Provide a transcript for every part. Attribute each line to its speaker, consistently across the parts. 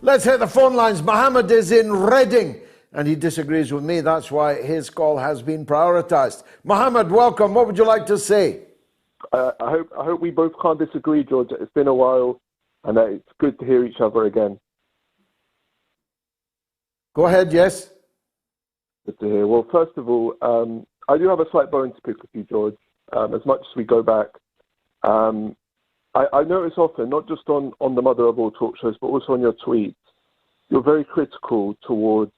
Speaker 1: Let's hit the phone lines. Mohammed is in Reading and he disagrees with me. That's why his call has been prioritised. Mohammed, welcome. What would you like to say?
Speaker 2: I hope we both can't disagree, George. It's been a while and it's good to hear each other again.
Speaker 1: Go ahead, yes.
Speaker 2: Good to hear. Well, first of all, I do have a slight bone to pick with you, George, as much as we go back. I notice often, not just on the mother of all talk shows, but also on your tweets, you're very critical towards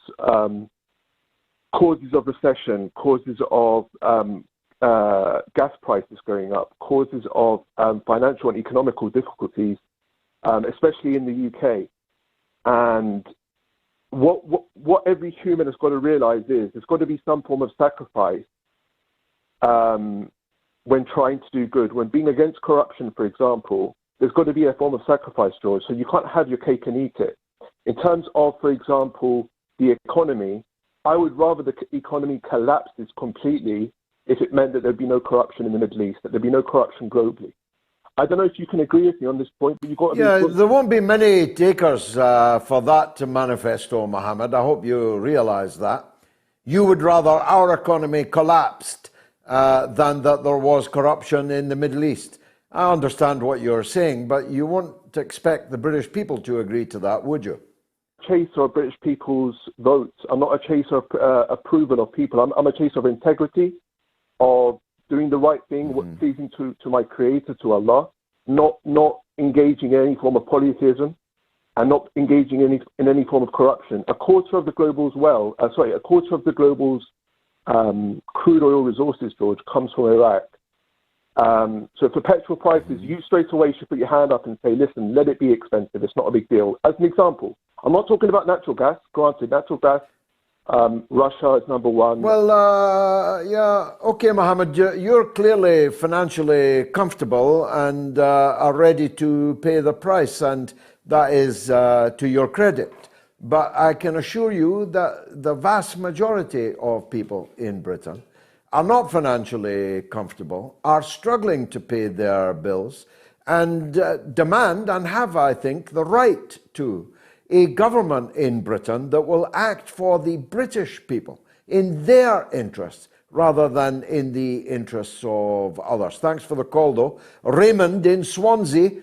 Speaker 2: causes of recession, causes of gas prices going up, causes of financial and economical difficulties, especially in the UK. And what every human has got to realize is there's got to be some form of sacrifice when trying to do good. When being against corruption, for example, there's got to be a form of sacrifice, George. So you can't have your cake and eat it. In terms of, for example, the economy, I would rather the economy collapses completely if it meant that there'd be no corruption in the Middle East, that there'd be no corruption globally. I don't know if you can agree with me on this point, but you've got to
Speaker 1: be... there won't be many takers for that manifesto, Mohammed. I hope you realise that. You would rather our economy collapsed than that there was corruption in the Middle East. I understand what you're saying, but you won't expect the British people to agree to that, would you?
Speaker 2: Chaser of British people's votes. I'm not a chaser of approval of people. I'm a chaser of integrity, of doing the right thing, pleasing to my Creator, to Allah, not engaging in any form of polytheism, and not engaging in any form of corruption. A quarter of the global's crude oil resources, George, comes from Iraq. So for petrol prices, you straight away should put your hand up and say, listen, let it be expensive. It's not a big deal. As an example, I'm not talking about natural gas. Granted, natural gas, Russia is number one.
Speaker 1: Well, yeah, okay, Mohammed, you're clearly financially comfortable and are ready to pay the price, and that is to your credit. But I can assure you that the vast majority of people in Britain are not financially comfortable, are struggling to pay their bills, and demand, and have, I think, the right to, a government in Britain that will act for the British people in their interests rather than in the interests of others. Thanks for the call, though. Raymond in Swansea